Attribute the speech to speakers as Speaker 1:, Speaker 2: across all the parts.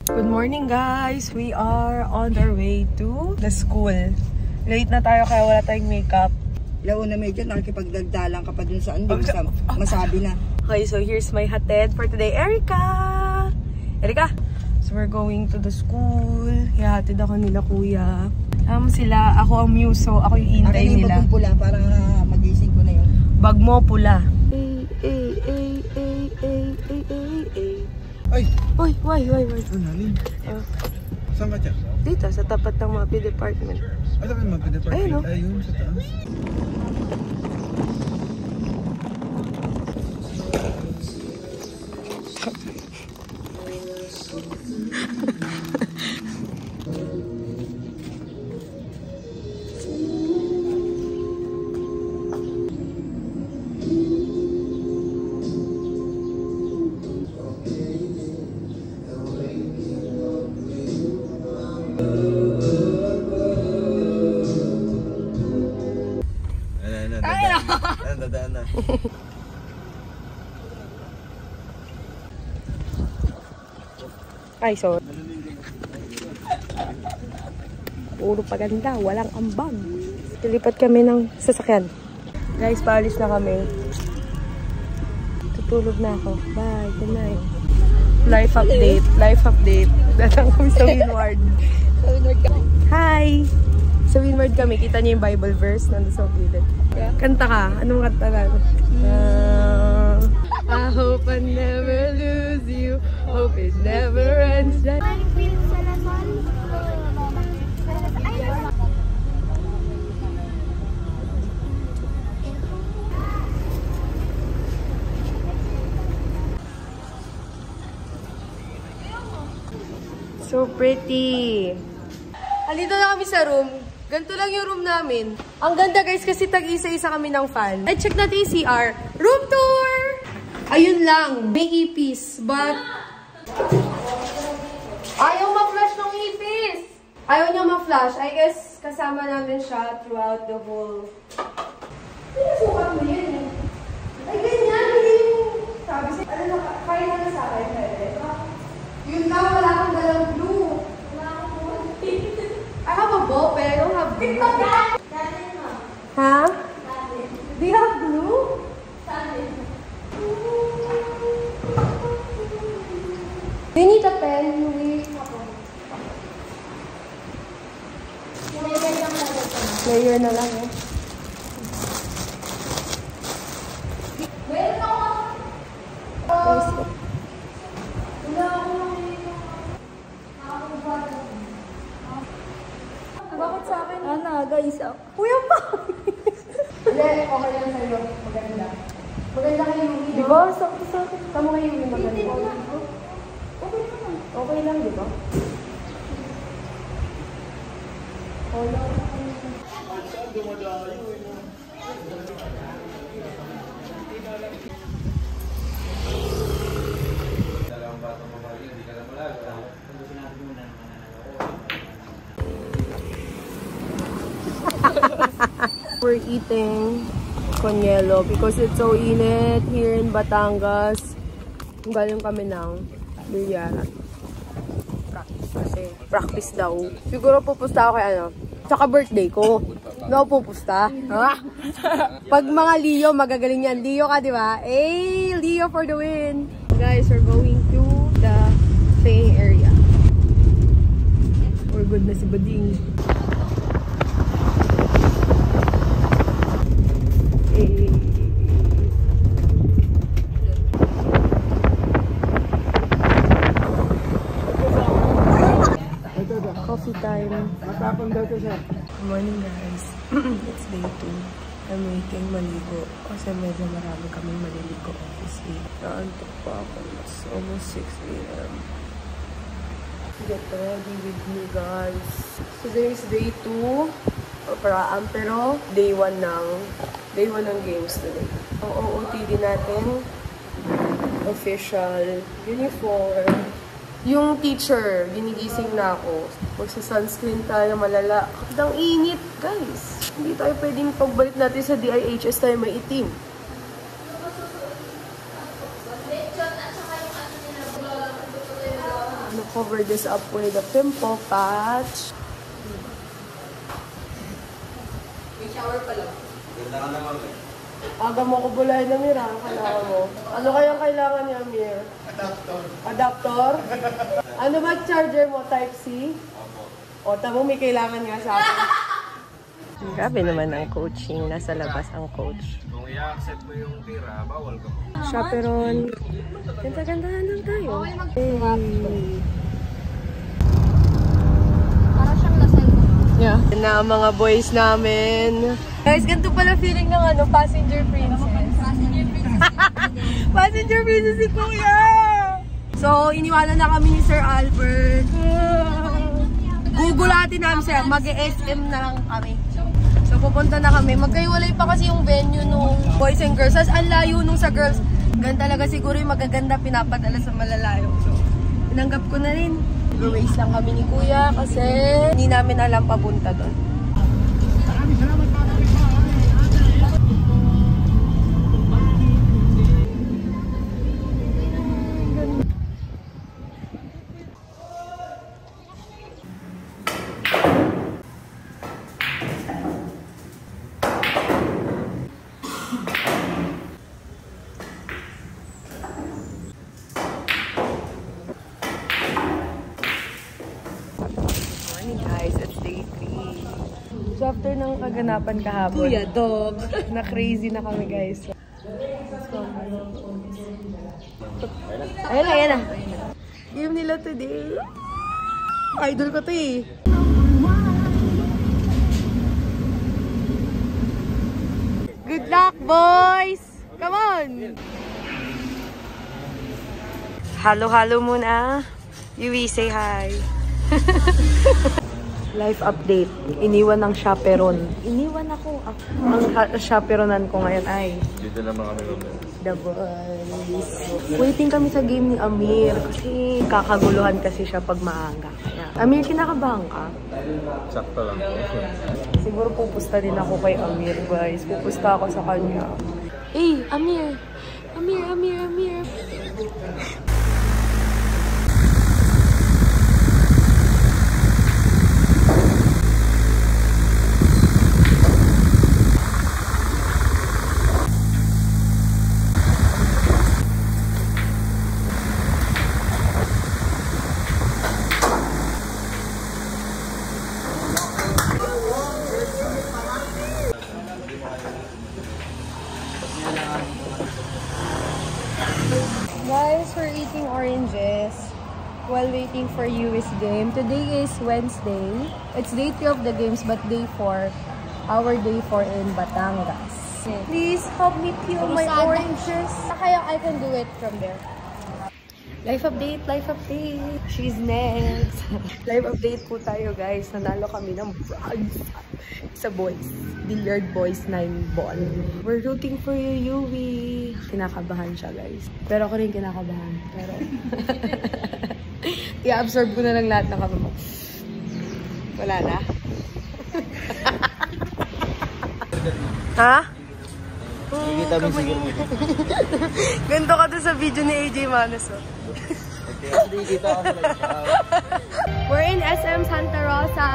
Speaker 1: Good morning guys! We are on our way to the school. Late na tayo kaya wala tayong makeup.
Speaker 2: Launa medyo nakikipagdagdalang ka pa dun sa hindi masabi na.
Speaker 1: Okay, so here's my hatid for today. Erica! Erica! So we're going to the school. Ihatid ako nila kuya. Sila, ako ang muse, so ako yung intay nila.
Speaker 2: Akin yung pula para magising ko na yun.
Speaker 1: Bag mo pula.
Speaker 2: Ay!
Speaker 1: Uy, why?
Speaker 2: Nalin? Saan ka dyan?
Speaker 1: Dito, sa tapat ng MAPI department.
Speaker 2: Alam mo yung MAPI department?
Speaker 1: Ayun, no?
Speaker 2: Ayun, sa taas. Dadaan na.
Speaker 1: Ay, so puro paganda, walang ambag. Tilipat kami ng sasakyan. Guys, paalis na kami. Tutulog na ako. Bye, good night. Life update. Datang kami sa Windward. Hi! Sa Windward kami, kita niyo yung Bible verse nandun sa gilid. Kanta ka. Anong kanta ka? I hope I never lose you. Hope it never ends. So pretty. Halito na kami sa room. Ganito lang yung room namin. Ang ganda guys kasi tag-isa-isa kami ng fan. Ay, check natin yung CR. Room tour! Ayun lang. May ipis. But ayaw ma-flash ng ipis. Ayaw niya ma-flash. I guess kasama namin siya throughout the whole... Pinasukan mo yun eh. Ay, ganyan. Hindi yung... Sabi siya, ano na, kaya na sa akin. Yun lang, wala kang dalang blue. I have a ball, but I don't have blue. Huh? Do you have blue? Do you need a pen, Louie? Layer na lang eh. Bakit sa akin? Guys. Kuya pa! Hindi, okay lang sa'yo. Maganda. Maganda kayo yung video. Diba? Sakto sa akin. Tama kayo yung maganda. Okay lang. Okay lang, diba? Hola. We're eating konyelo because it's so init here in Batangas. Galing kami ng Bilyara. Kasi practice daw. Siguro pupusta ako kay ano. Tsaka birthday ko. No, pupusta. Pag mga Leo, magagaling yan. Leo ka, di ba? Hey, Leo for the win! Guys, we're going to the playing area. We're good na si Bading. Coffee time. Good morning guys. It's day 2. I'm waiting maligo kasi medyo marami kaming maliligo obviously. Naantok pa ako. It's almost 6 AM. Get ready with me guys. Today is day 2. Pero day 1 ng games today. Ang OOTD natin, official uniform. Yung teacher, ginigising na ako. Magsa-sunscreen tayo, malala. Ang init, guys. Hindi tayo pwedeng pagbalik natin sa DIHS tayo may itim. gonna cover this up with a pimple patch.
Speaker 2: May shower pa lang.
Speaker 3: Ganda ka naman eh.
Speaker 1: Aga mo ko bulahin na Mira, kailangan mo. Ano kayang kailangan niya, Mir?
Speaker 3: Adapter.
Speaker 1: Adapter? Ano ba charger mo? Type-C?
Speaker 3: Opo.
Speaker 1: O, tamo may kailangan nga sa akin. Grabe naman ang coaching. Nasa labas ang coach.
Speaker 3: Kung i-accept mo yung tira, bawal ka mo.
Speaker 1: Chaperon. Ganda-gandahan lang tayo. Hey.
Speaker 2: Para siyang lasal mo.
Speaker 1: Yeah. Na ang mga boys namin. Guys, ganito pala feeling ng ano, passenger princess.
Speaker 2: Passenger princess.
Speaker 1: Passenger princess si Kuya! So, iniwanan na kami ni Sir Albert. Gugulatin namin siya. Mag-SM na lang kami. So, pupunta na kami. Magkaiwalay pa kasi yung venue nung boys and girls. As ang layo nung sa girls. Ganun talaga siguro yung magaganda pinapadala sa malalayo. So, tinanggap ko na rin. Nag-race lang kami ni Kuya kasi hindi namin alam papunta doon. So after ng kaganapan kahapon,
Speaker 2: Kuya, dog.
Speaker 1: na crazy na kami guys. Ayan na, ayan na. Game nila today. Idol ko to eh. Good luck, boys! Come on! Halo-halo muna. Yui, say hi. Life update. Iniwan ng chaperon. Iniwan ako. Ang chaperonan ko ngayon ay
Speaker 3: Dito naman kami mamaya.
Speaker 1: the boys. Waiting kami sa game ni Amir kasi kakaguluhan kasi siya pag maaga. Kaya, Amir, kinakabahan ka?
Speaker 3: Sakto lang.
Speaker 1: Siguro pupusta din ako kay Amir, guys. Pupusta ako sa kanya. Eh, Amir! Amir, Amir, Amir! Guys, we're eating oranges while waiting for US game. Today is Wednesday. It's day 3 of the games, but day 4, our day 4 in Batangas. Please help me peel my oranges. Kaya I can do it from there. Life update, life update. She's next. Life update po tayo, guys. Nanalo kami ng bronze sa boys. Billiard boys 9 ball. We're rooting for you, Yui. Kinakabahan siya, guys. Pero ako rin kinakabahan. Pero i-absorb ko na lang lahat ng kababa. Wala na. Ha?
Speaker 3: Kikita mo siguro.
Speaker 1: Ganto ka doon sa video ni AJ Manos. We're in SM Santa Rosa.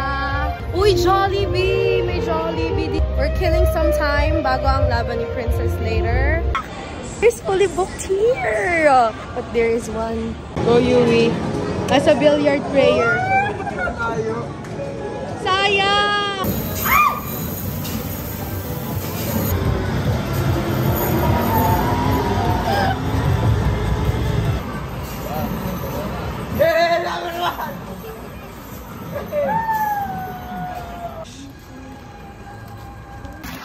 Speaker 1: Uy, Jollibee! May Jollibee. We're killing some time bago ang laban ni Princess later. It's fully booked here. But there is one. Go, Yui. As a billiard player. Sayang!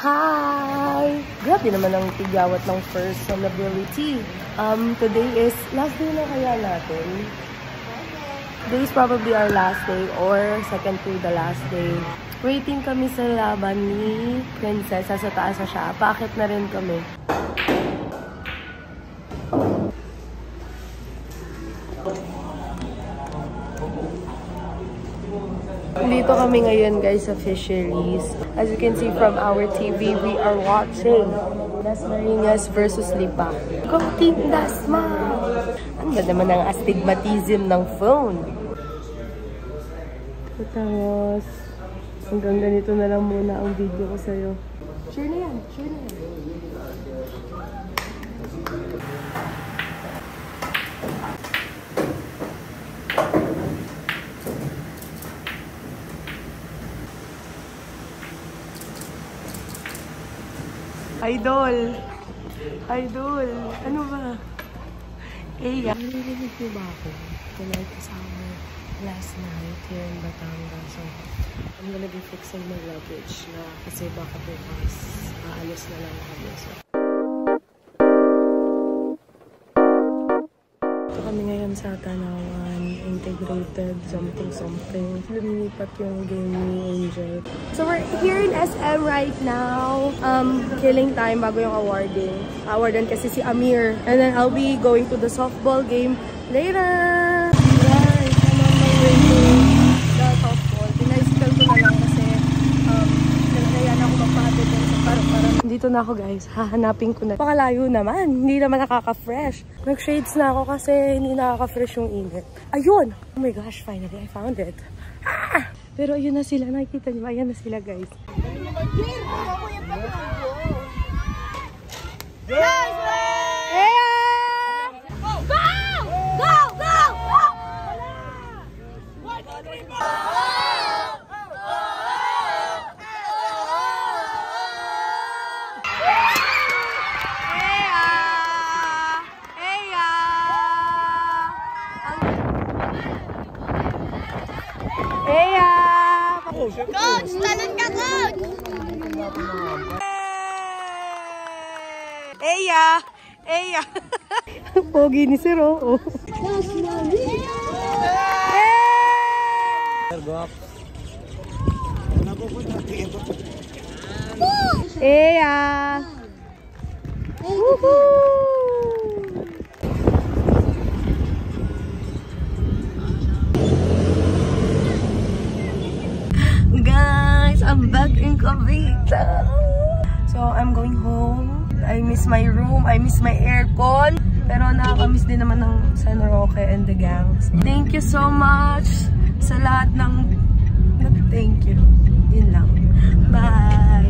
Speaker 1: Hi! Grabe naman ang tigyawat ng first celebrity. Today is last day na kaya natin. Today is probably our last day or second to the last day. Waiting kami sa laban ni Princess. Sa taas na siya. Paakit na rin kami. Dito kami ngayon, guys, sa fisheries. As you can see from our TV, we are watching Dasmariñas versus Lipa. Go Team Dasma! Ang ganda naman ang astigmatism ng phone. Tapos, hanggang ganito na lang muna ang video ko sa'yo. Share na yan, share na yan. Idol! Idol! Ano ba? Eya! Narinig niyo ba ako? Tonight kasama last night here in Batangas. So, I'm gonna be fixing my luggage na kasi baka bukas aalis na lang kami. So, ito kami ngayon sa Tanawan Integrated something. Lumilipat yung game ni Angel. So we're here in SM right now. Killing time bago yung awarding. Awardan kasi si Amir. And then I'll be going to the softball game later. Guys, I'm on my way to the softball. Pinaispell ko na lang kasi naglayan ako magpahatid din sa parang. Dito na ako guys. Hahanapin ko na. Pakalayo naman. Hindi naman nakaka-fresh. Nag-shades na ako kasi hindi nakaka-fresh yung init. Ayun! Oh my gosh, finally I found it. Ah! Pero ayun na sila. Nakikita niyo. Ayan na sila guys. Guys! Hey! Go! Go! Go! Go! Go! 1, 2, 3, 4!
Speaker 2: Coach! Talon ka, Coach!
Speaker 1: Eya! Eya! Pogi ni Sir, oh. Eya! Woohoo! Guys, I'm back in Cavite. So, I'm going home. I miss my room. I miss my aircon. Pero nakakamiss din naman ng San Roque and the gangs. Thank you so much sa lahat ng... Thank you. Yun lang. Bye!